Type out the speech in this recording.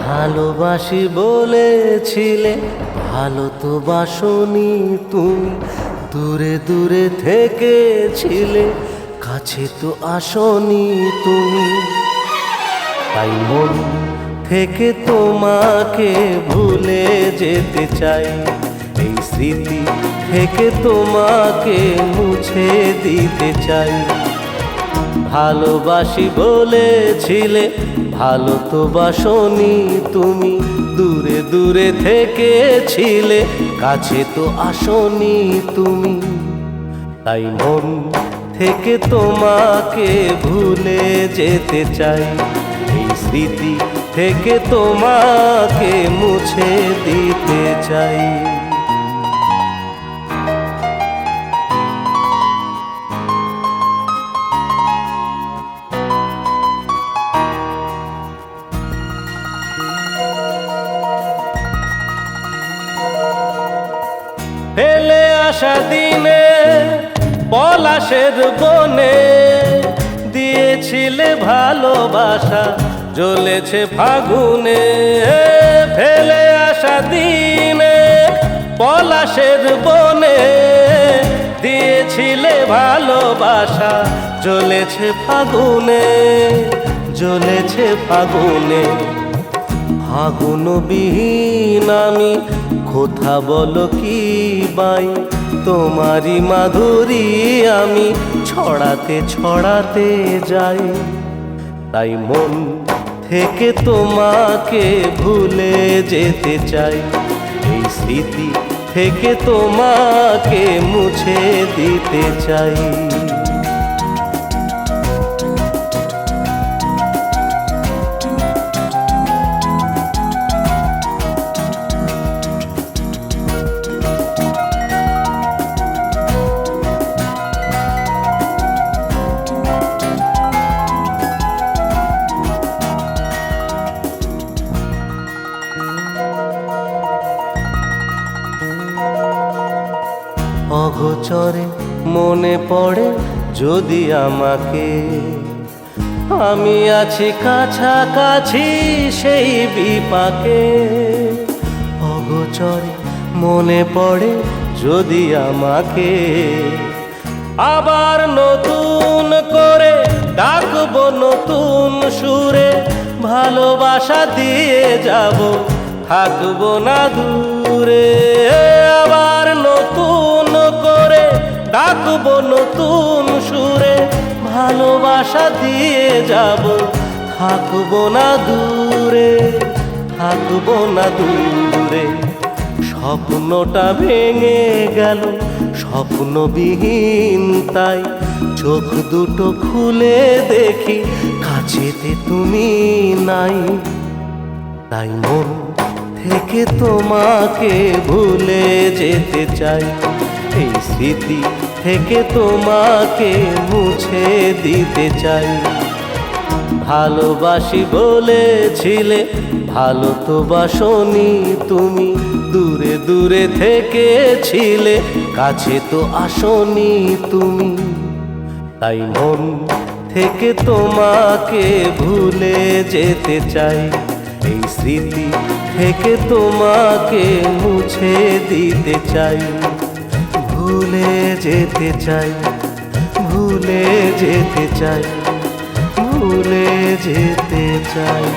ভালোবাসি বলেছিলে, ভালো তো বাসনি তুমি। দূরে দূরে থেকেছিলে, কাছে তো আসনি তুমি। তাই মন থেকে তোমাকে ভুলে যেতে চাই, এই স্মৃতি থেকে তোমাকে মুছে দিতে চাই। ভালোবাসি বলেছিলে, ভালো তো বাসনি তুমি। দূরে দূরে থেকেছিলে, কাছে তো আসনি তুমি। তাই মন থেকে তোমাকে ভুলে যেতে চাই, এই স্মৃতি থেকে তোমাকে মুছে দিতে চাই। ফেলে আসা দিনে পলাশের বনে দিয়েছিলে ভালোবাসা, জ্বলেছে ফাগুনে। ফেলে আসা দিনে পলাশের বনে দিয়েছিলে ভালোবাসা, জ্বলেছে ফাগুনে, জ্বলেছে ফাগুনে। ফাগুন বিহীন আমি কোথা বলো কি বাই, তোমারি মাধুরী আমি ছড়াতে ছড়াতে যাই। তাই মন থেকে তোমাকে ভুলে যেতে চাই, এই স্মৃতি থেকে তোমাকে মুছে দিতে চাই। অগোচরে মনে পড়ে যদি আমাকে, আমি আছি কাছাকাছি সেই বিপাকে। অগোচরে মনে পড়ে যদি আমাকে, আবার নতুন করে ডাকবো নতুন সুরে। ভালোবাসা দিয়ে যাব, থাকবো না দূরে। আবার নতুন করে ডাকবো নতুন সুরে। ভালোবাসা দিয়ে যাব, থাকবো না দূরে, থাকবো না দূরে। স্বপ্নটা ভেঙে গেল স্বপ্নবিহীন, তাই চোখ দুটো খুলে দেখি কাছেতে তুমি নাই। তাই মন থেকে তোমাকে ভুলে যেতে চাই, এই স্মৃতি থেকে তোমাকে মুছে দিতে চাই। ভালোবাসি বলেছিলে, ভালো তো বাসনি তুমি। দূরে দূরে থেকেছিলে, কাছে তো আসনি তুমি। তাই মন থেকে তোমাকে ভুলে যেতে চাই, এই স্মৃতি থেকে তোমাকে মুছে দিতে চাই। ভুলে যেতে চাই, ভুলে যেতে চাই, ভুলে যেতে চাই।